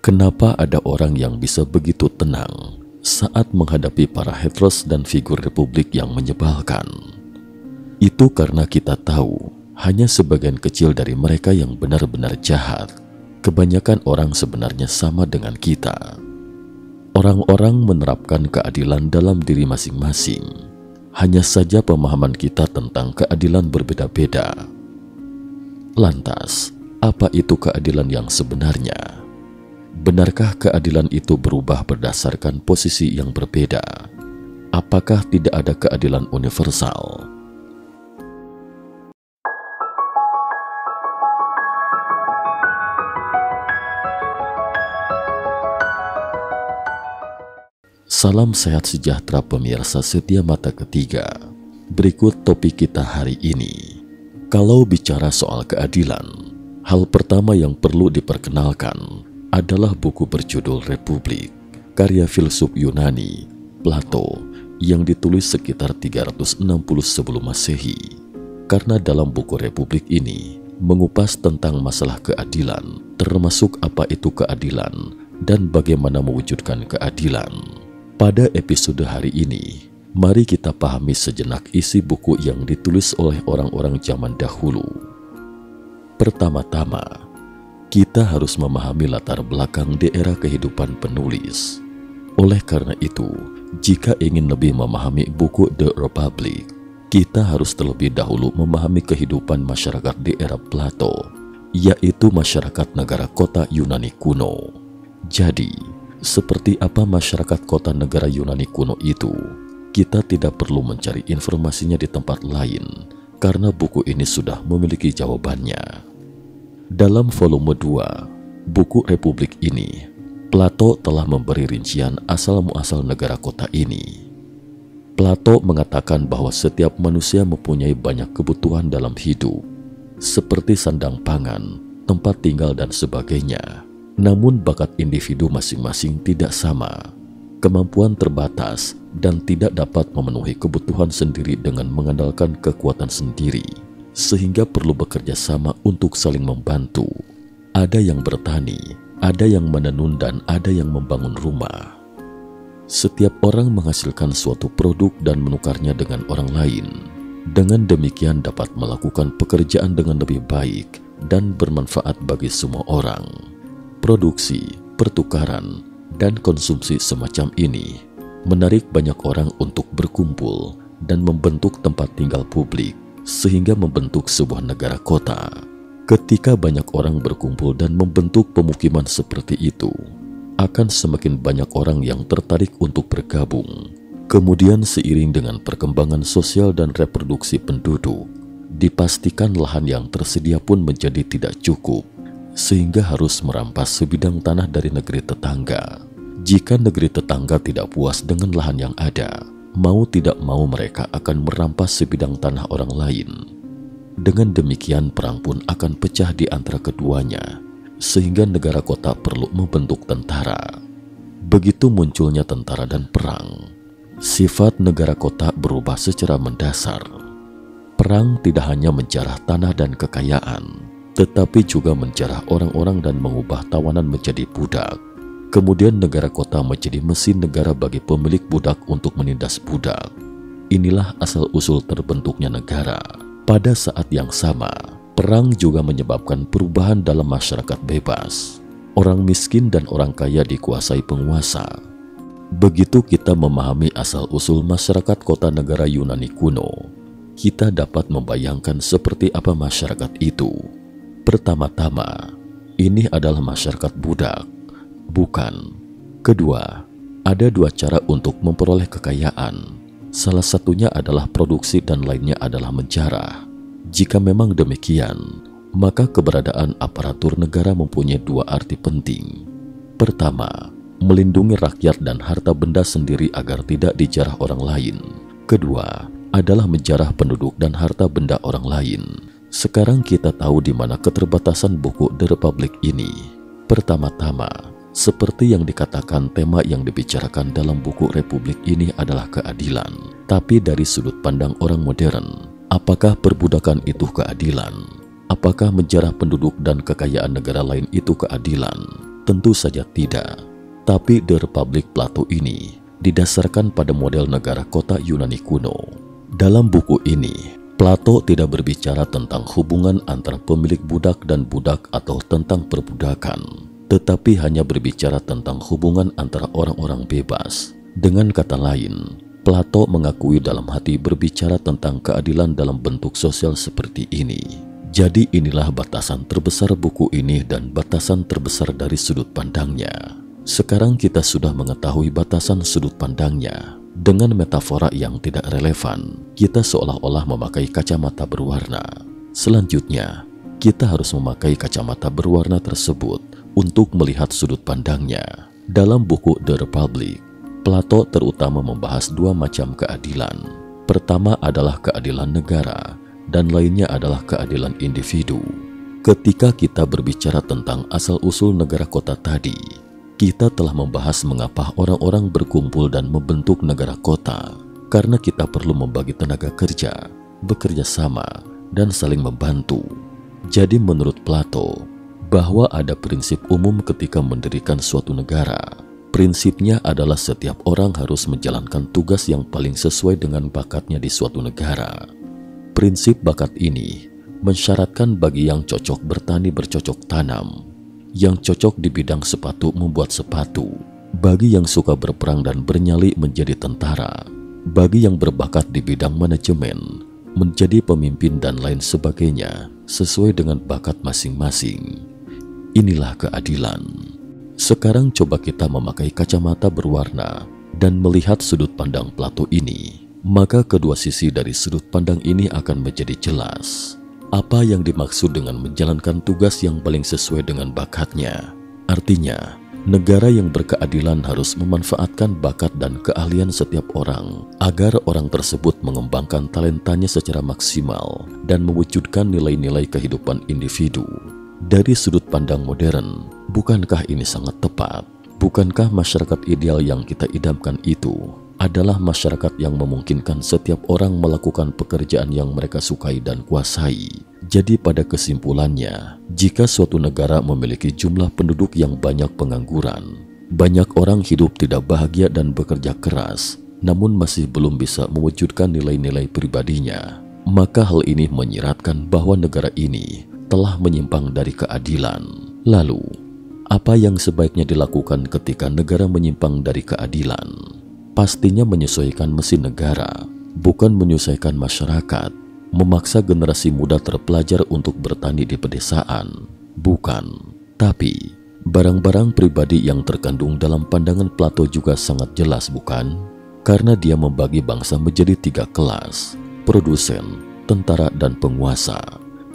Kenapa ada orang yang bisa begitu tenang saat menghadapi para haters dan figur republik yang menyebalkan? Itu karena kita tahu hanya sebagian kecil dari mereka yang benar-benar jahat. Kebanyakan orang sebenarnya sama dengan kita. Orang-orang menerapkan keadilan dalam diri masing-masing. Hanya saja pemahaman kita tentang keadilan berbeda-beda. Lantas, apa itu keadilan yang sebenarnya? Benarkah keadilan itu berubah berdasarkan posisi yang berbeda? Apakah tidak ada keadilan universal? Salam sehat sejahtera pemirsa setia Mata Ketiga. Berikut topik kita hari ini. Kalau bicara soal keadilan, hal pertama yang perlu diperkenalkan adalah buku berjudul Republik, karya filsuf Yunani, Plato, yang ditulis sekitar 360 sebelum Masehi. Karena dalam buku Republik ini mengupas tentang masalah keadilan, termasuk apa itu keadilan dan bagaimana mewujudkan keadilan. Pada episode hari ini, mari kita pahami sejenak isi buku yang ditulis oleh orang-orang zaman dahulu. Pertama-tama, kita harus memahami latar belakang daerah kehidupan penulis. Oleh karena itu, jika ingin lebih memahami buku The Republic, kita harus terlebih dahulu memahami kehidupan masyarakat di era Plato, yaitu masyarakat negara kota Yunani kuno. Jadi, seperti apa masyarakat kota negara Yunani kuno itu? Kita tidak perlu mencari informasinya di tempat lain, karena buku ini sudah memiliki jawabannya. Dalam volume 2, buku Republik ini, Plato telah memberi rincian asal-muasal negara kota ini. Plato mengatakan bahwa setiap manusia mempunyai banyak kebutuhan dalam hidup, seperti sandang pangan, tempat tinggal dan sebagainya. Namun bakat individu masing-masing tidak sama, kemampuan terbatas dan tidak dapat memenuhi kebutuhan sendiri dengan mengandalkan kekuatan sendiri, sehingga perlu bekerja sama untuk saling membantu. Ada yang bertani, ada yang menenun dan ada yang membangun rumah. Setiap orang menghasilkan suatu produk dan menukarnya dengan orang lain. Dengan demikian dapat melakukan pekerjaan dengan lebih baik dan bermanfaat bagi semua orang. Produksi, pertukaran, dan konsumsi semacam ini menarik banyak orang untuk berkumpul dan membentuk tempat tinggal publik, sehingga membentuk sebuah negara kota. Ketika banyak orang berkumpul dan membentuk pemukiman seperti itu, akan semakin banyak orang yang tertarik untuk bergabung. Kemudian seiring dengan perkembangan sosial dan reproduksi penduduk, dipastikan lahan yang tersedia pun menjadi tidak cukup, sehingga harus merampas sebidang tanah dari negeri tetangga. Jika negeri tetangga tidak puas dengan lahan yang ada, mau tidak mau mereka akan merampas sebidang tanah orang lain. Dengan demikian perang pun akan pecah di antara keduanya, sehingga negara kota perlu membentuk tentara. Begitu munculnya tentara dan perang, sifat negara kota berubah secara mendasar. Perang tidak hanya menjarah tanah dan kekayaan, tetapi juga menjarah orang-orang dan mengubah tawanan menjadi budak. Kemudian negara kota menjadi mesin negara bagi pemilik budak untuk menindas budak. Inilah asal-usul terbentuknya negara. Pada saat yang sama, perang juga menyebabkan perubahan dalam masyarakat bebas. Orang miskin dan orang kaya dikuasai penguasa. Begitu kita memahami asal-usul masyarakat kota negara Yunani kuno, kita dapat membayangkan seperti apa masyarakat itu. Pertama-tama, ini adalah masyarakat budak. Bukan. Kedua, ada dua cara untuk memperoleh kekayaan. Salah satunya adalah produksi dan lainnya adalah menjarah. Jika memang demikian, maka keberadaan aparatur negara mempunyai dua arti penting. Pertama, melindungi rakyat dan harta benda sendiri agar tidak dijarah orang lain. Kedua, adalah menjarah penduduk dan harta benda orang lain. Sekarang kita tahu di mana keterbatasan buku The Republic ini. Pertama-tama, seperti yang dikatakan, tema yang dibicarakan dalam buku Republik ini adalah keadilan. Tapi dari sudut pandang orang modern, apakah perbudakan itu keadilan? Apakah menjarah penduduk dan kekayaan negara lain itu keadilan? Tentu saja tidak. Tapi The Republic Plato ini didasarkan pada model negara kota Yunani kuno. Dalam buku ini, Plato tidak berbicara tentang hubungan antara pemilik budak dan budak atau tentang perbudakan, tetapi hanya berbicara tentang hubungan antara orang-orang bebas. Dengan kata lain, Plato mengakui dalam hati berbicara tentang keadilan dalam bentuk sosial seperti ini. Jadi inilah batasan terbesar buku ini dan batasan terbesar dari sudut pandangnya. Sekarang kita sudah mengetahui batasan sudut pandangnya. Dengan metafora yang tidak relevan, kita seolah-olah memakai kacamata berwarna. Selanjutnya, kita harus memakai kacamata berwarna tersebut untuk melihat sudut pandangnya. Dalam buku The Republic, Plato terutama membahas dua macam keadilan. Pertama adalah keadilan negara, dan lainnya adalah keadilan individu. Ketika kita berbicara tentang asal-usul negara kota tadi, kita telah membahas mengapa orang-orang berkumpul dan membentuk negara kota, karena kita perlu membagi tenaga kerja, bekerja sama, dan saling membantu. Jadi menurut Plato, bahwa ada prinsip umum ketika mendirikan suatu negara. Prinsipnya adalah setiap orang harus menjalankan tugas yang paling sesuai dengan bakatnya di suatu negara. Prinsip bakat ini mensyaratkan bagi yang cocok bertani bercocok tanam, yang cocok di bidang sepatu membuat sepatu, bagi yang suka berperang dan bernyali menjadi tentara, bagi yang berbakat di bidang manajemen menjadi pemimpin dan lain sebagainya sesuai dengan bakat masing-masing. Inilah keadilan. Sekarang coba kita memakai kacamata berwarna dan melihat sudut pandang Plato ini. Maka kedua sisi dari sudut pandang ini akan menjadi jelas. Apa yang dimaksud dengan menjalankan tugas yang paling sesuai dengan bakatnya? Artinya, negara yang berkeadilan harus memanfaatkan bakat dan keahlian setiap orang agar orang tersebut mengembangkan talentanya secara maksimal dan mewujudkan nilai-nilai kehidupan individu. Dari sudut pandang modern, bukankah ini sangat tepat? Bukankah masyarakat ideal yang kita idamkan itu adalah masyarakat yang memungkinkan setiap orang melakukan pekerjaan yang mereka sukai dan kuasai? Jadi pada kesimpulannya, jika suatu negara memiliki jumlah penduduk yang banyak pengangguran, banyak orang hidup tidak bahagia dan bekerja keras, namun masih belum bisa mewujudkan nilai-nilai pribadinya, maka hal ini menyiratkan bahwa negara ini telah menyimpang dari keadilan. Lalu, apa yang sebaiknya dilakukan ketika negara menyimpang dari keadilan? Pastinya menyesuaikan mesin negara, bukan menyelesaikan masyarakat, memaksa generasi muda terpelajar untuk bertani di pedesaan, bukan. Tapi, barang-barang pribadi yang terkandung dalam pandangan Plato juga sangat jelas, bukan? Karena dia membagi bangsa menjadi 3 kelas, produsen, tentara, dan penguasa.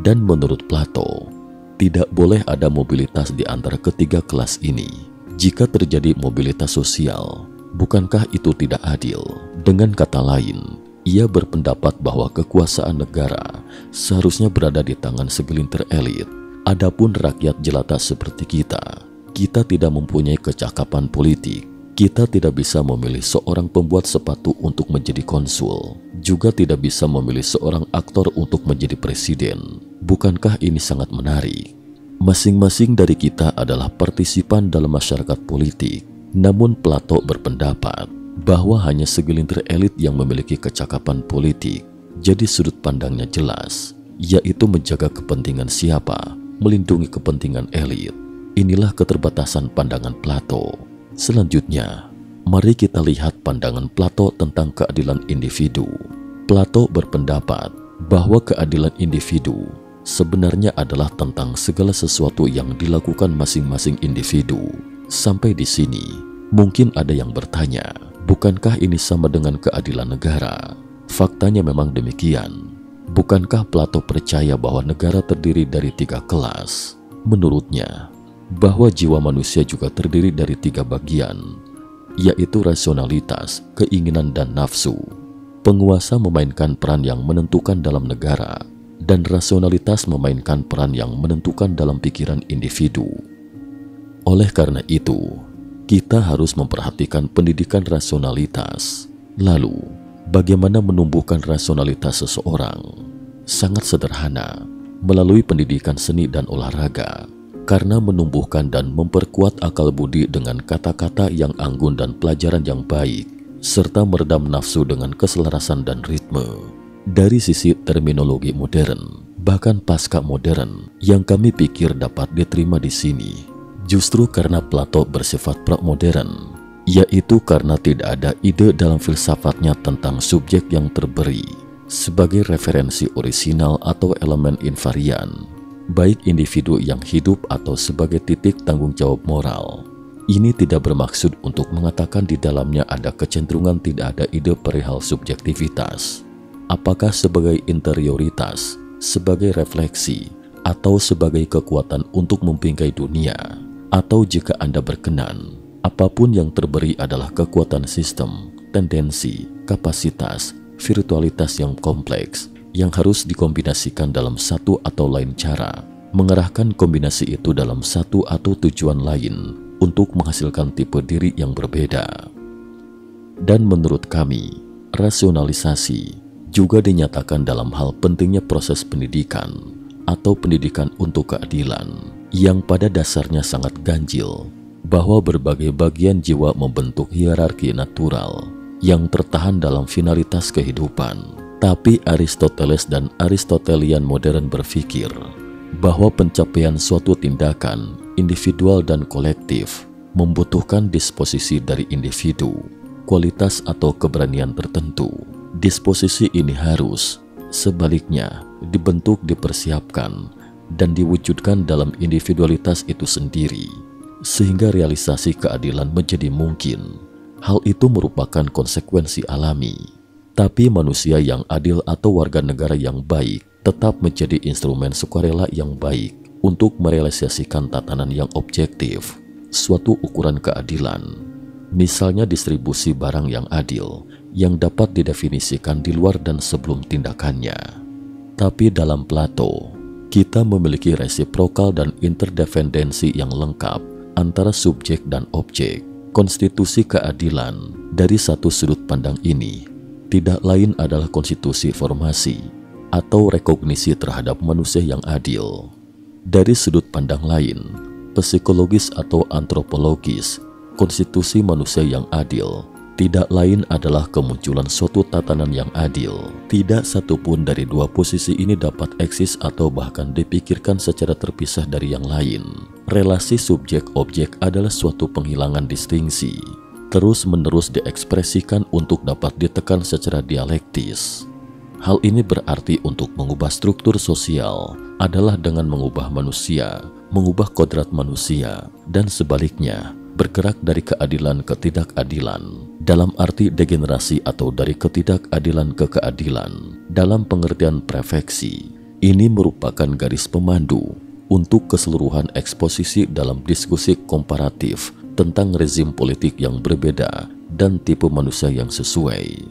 Dan menurut Plato, tidak boleh ada mobilitas di antara ketiga kelas ini. Jika terjadi mobilitas sosial, bukankah itu tidak adil? Dengan kata lain, ia berpendapat bahwa kekuasaan negara seharusnya berada di tangan segelintir elit. Adapun rakyat jelata seperti kita tidak mempunyai kecakapan politik. Kita tidak bisa memilih seorang pembuat sepatu untuk menjadi konsul, juga tidak bisa memilih seorang aktor untuk menjadi presiden. Bukankah ini sangat menarik? Masing-masing dari kita adalah partisipan dalam masyarakat politik. Namun Plato berpendapat bahwa hanya segelintir elit yang memiliki kecakapan politik. Jadi sudut pandangnya jelas, yaitu menjaga kepentingan siapa, melindungi kepentingan elit. Inilah keterbatasan pandangan Plato. Selanjutnya, mari kita lihat pandangan Plato tentang keadilan individu. Plato berpendapat bahwa keadilan individu sebenarnya adalah tentang segala sesuatu yang dilakukan masing-masing individu. Sampai di sini, mungkin ada yang bertanya, bukankah ini sama dengan keadilan negara? Faktanya memang demikian. Bukankah Plato percaya bahwa negara terdiri dari 3 kelas? Menurutnya, bahwa jiwa manusia juga terdiri dari 3 bagian, yaitu rasionalitas, keinginan, dan nafsu. Penguasa memainkan peran yang menentukan dalam negara, dan rasionalitas memainkan peran yang menentukan dalam pikiran individu. Oleh karena itu, kita harus memperhatikan pendidikan rasionalitas. Lalu, bagaimana menumbuhkan rasionalitas seseorang? Sangat sederhana, melalui pendidikan seni dan olahraga. karena menumbuhkan dan memperkuat akal budi dengan kata-kata yang anggun dan pelajaran yang baik, serta meredam nafsu dengan keselarasan dan ritme. Dari sisi terminologi modern, bahkan pasca modern, yang kami pikir dapat diterima di sini, justru karena Plato bersifat pra-modern, yaitu karena tidak ada ide dalam filsafatnya tentang subjek yang terberi sebagai referensi orisinal atau elemen invarian, baik individu yang hidup atau sebagai titik tanggung jawab moral. Ini tidak bermaksud untuk mengatakan di dalamnya ada kecenderungan tidak ada ide perihal subjektivitas, apakah sebagai interioritas, sebagai refleksi, atau sebagai kekuatan untuk membingkai dunia, atau jika Anda berkenan, apapun yang terberi adalah kekuatan sistem, tendensi, kapasitas, virtualitas yang kompleks yang harus dikombinasikan dalam satu atau lain cara, mengerahkan kombinasi itu dalam satu atau tujuan lain untuk menghasilkan tipe diri yang berbeda. Dan menurut kami, rasionalisasi juga dinyatakan dalam hal pentingnya proses pendidikan atau pendidikan untuk keadilan yang pada dasarnya sangat ganjil, bahwa berbagai bagian jiwa membentuk hierarki natural yang tertahan dalam finalitas kehidupan. Tapi Aristoteles dan Aristotelian modern berpikir bahwa pencapaian suatu tindakan individual dan kolektif membutuhkan disposisi dari individu, kualitas atau keberanian tertentu. Disposisi ini harus, sebaliknya, dibentuk, dipersiapkan, dan diwujudkan dalam individualitas itu sendiri, sehingga realisasi keadilan menjadi mungkin. Hal itu merupakan konsekuensi alami. Tapi manusia yang adil atau warga negara yang baik tetap menjadi instrumen sukarela yang baik untuk merealisasikan tatanan yang objektif, suatu ukuran keadilan. Misalnya distribusi barang yang adil, yang dapat didefinisikan di luar dan sebelum tindakannya. Tapi dalam Plato, kita memiliki resiprokal dan interdependensi yang lengkap antara subjek dan objek. Konstitusi keadilan dari satu sudut pandang ini tidak lain adalah konstitusi formasi atau rekognisi terhadap manusia yang adil. Dari sudut pandang lain, psikologis atau antropologis, konstitusi manusia yang adil tidak lain adalah kemunculan suatu tatanan yang adil. Tidak satupun dari dua posisi ini dapat eksis atau bahkan dipikirkan secara terpisah dari yang lain. Relasi subjek-objek adalah suatu penghilangan distingsi, terus-menerus diekspresikan untuk dapat ditekan secara dialektis. Hal ini berarti untuk mengubah struktur sosial adalah dengan mengubah manusia, mengubah kodrat manusia, dan sebaliknya, bergerak dari keadilan ke ketidakadilan, dalam arti degenerasi atau dari ketidakadilan ke keadilan, dalam pengertian prefeksi. Ini merupakan garis pemandu untuk keseluruhan eksposisi dalam diskusi komparatif tentang rezim politik yang berbeda dan tipe manusia yang sesuai.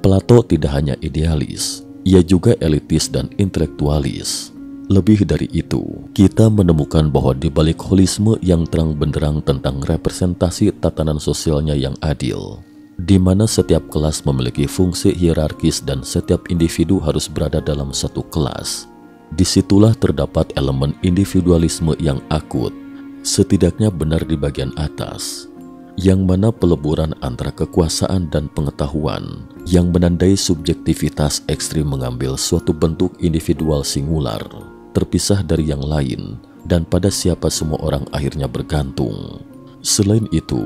Plato tidak hanya idealis, ia juga elitis dan intelektualis. Lebih dari itu, kita menemukan bahwa di balik holisme yang terang benderang tentang representasi tatanan sosialnya yang adil, di mana setiap kelas memiliki fungsi hierarkis dan setiap individu harus berada dalam satu kelas, disitulah terdapat elemen individualisme yang akut, setidaknya benar di bagian atas, yang mana peleburan antara kekuasaan dan pengetahuan yang menandai subjektivitas ekstrim mengambil suatu bentuk individual singular, terpisah dari yang lain, dan pada siapa semua orang akhirnya bergantung. Selain itu,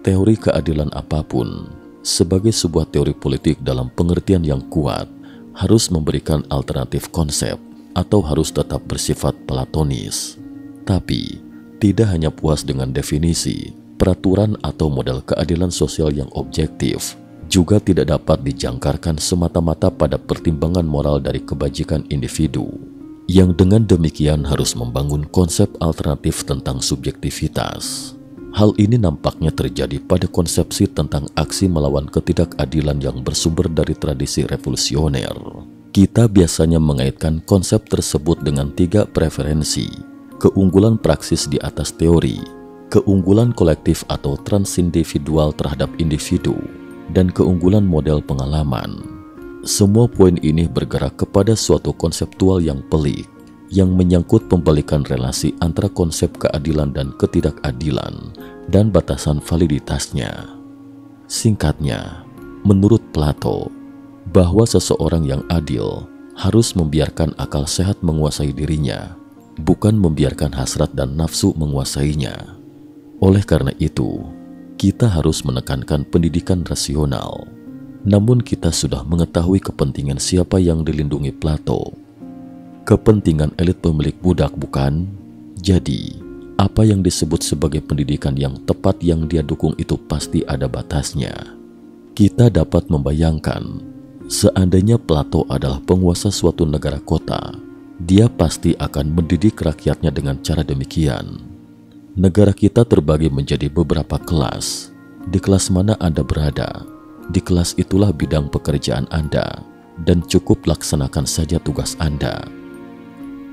teori keadilan apapun, sebagai sebuah teori politik dalam pengertian yang kuat, harus memberikan alternatif konsep atau harus tetap bersifat platonis. Tapi, tidak hanya puas dengan definisi, peraturan atau model keadilan sosial yang objektif, juga tidak dapat dijangkarkan semata-mata pada pertimbangan moral dari kebajikan individu, yang dengan demikian harus membangun konsep alternatif tentang subjektivitas. Hal ini nampaknya terjadi pada konsepsi tentang aksi melawan ketidakadilan yang bersumber dari tradisi revolusioner. Kita biasanya mengaitkan konsep tersebut dengan tiga preferensi: keunggulan praksis di atas teori, keunggulan kolektif atau transindividual terhadap individu, dan keunggulan model pengalaman. Semua poin ini bergerak kepada suatu konseptual yang pelik, yang menyangkut pembalikan relasi antara konsep keadilan dan ketidakadilan dan batasan validitasnya. Singkatnya, menurut Plato, bahwa seseorang yang adil harus membiarkan akal sehat menguasai dirinya, bukan membiarkan hasrat dan nafsu menguasainya. Oleh karena itu, kita harus menekankan pendidikan rasional. Namun kita sudah mengetahui kepentingan siapa yang dilindungi Plato. Kepentingan elit pemilik budak, bukan? Jadi, apa yang disebut sebagai pendidikan yang tepat yang dia dukung itu pasti ada batasnya. Kita dapat membayangkan, seandainya Plato adalah penguasa suatu negara kota, dia pasti akan mendidik rakyatnya dengan cara demikian. Negara kita terbagi menjadi beberapa kelas. Di kelas mana Anda berada, di kelas itulah bidang pekerjaan Anda, dan cukup laksanakan saja tugas Anda.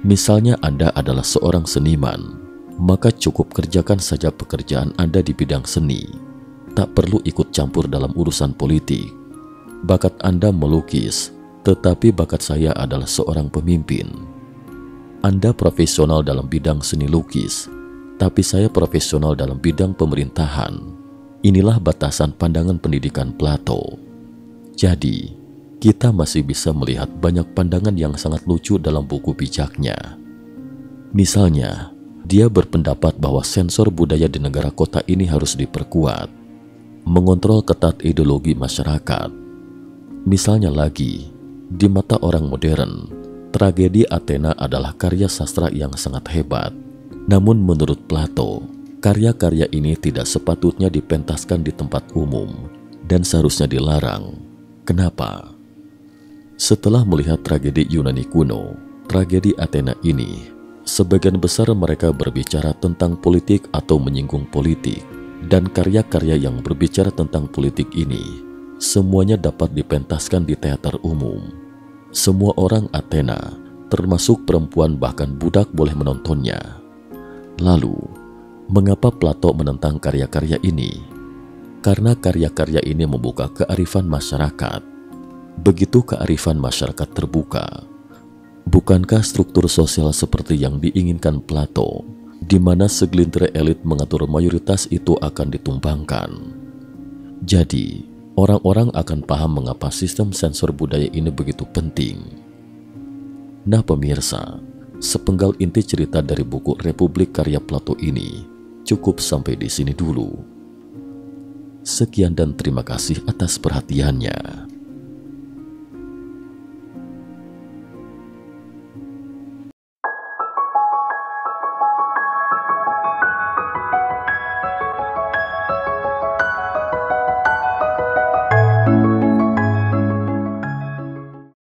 Misalnya Anda adalah seorang seniman, maka cukup kerjakan saja pekerjaan Anda di bidang seni. Tak perlu ikut campur dalam urusan politik. Bakat Anda melukis, tetapi bakat saya adalah seorang pemimpin. Anda profesional dalam bidang seni lukis, tapi saya profesional dalam bidang pemerintahan. Inilah batasan pandangan pendidikan Plato. Jadi, kita masih bisa melihat banyak pandangan yang sangat lucu dalam buku bijaknya. Misalnya, dia berpendapat bahwa sensor budaya di negara kota ini harus diperkuat, mengontrol ketat ideologi masyarakat. Misalnya lagi, di mata orang modern, tragedi Athena adalah karya sastra yang sangat hebat. Namun menurut Plato, karya-karya ini tidak sepatutnya dipentaskan di tempat umum dan seharusnya dilarang. Kenapa? Setelah melihat tragedi Yunani kuno, tragedi Athena ini, sebagian besar mereka berbicara tentang politik atau menyinggung politik, dan karya-karya yang berbicara tentang politik ini semuanya dapat dipentaskan di teater umum. Semua orang Athena, termasuk perempuan bahkan budak, boleh menontonnya. Lalu, mengapa Plato menentang karya-karya ini? Karena karya-karya ini membuka kearifan masyarakat. Begitu kearifan masyarakat terbuka, bukankah struktur sosial seperti yang diinginkan Plato, di mana segelintir elit mengatur mayoritas itu akan ditumbangkan? Jadi, orang-orang akan paham mengapa sistem sensor budaya ini begitu penting. Nah pemirsa, sepenggal inti cerita dari buku Republik karya Plato ini cukup sampai di sini dulu. Sekian dan terima kasih atas perhatiannya.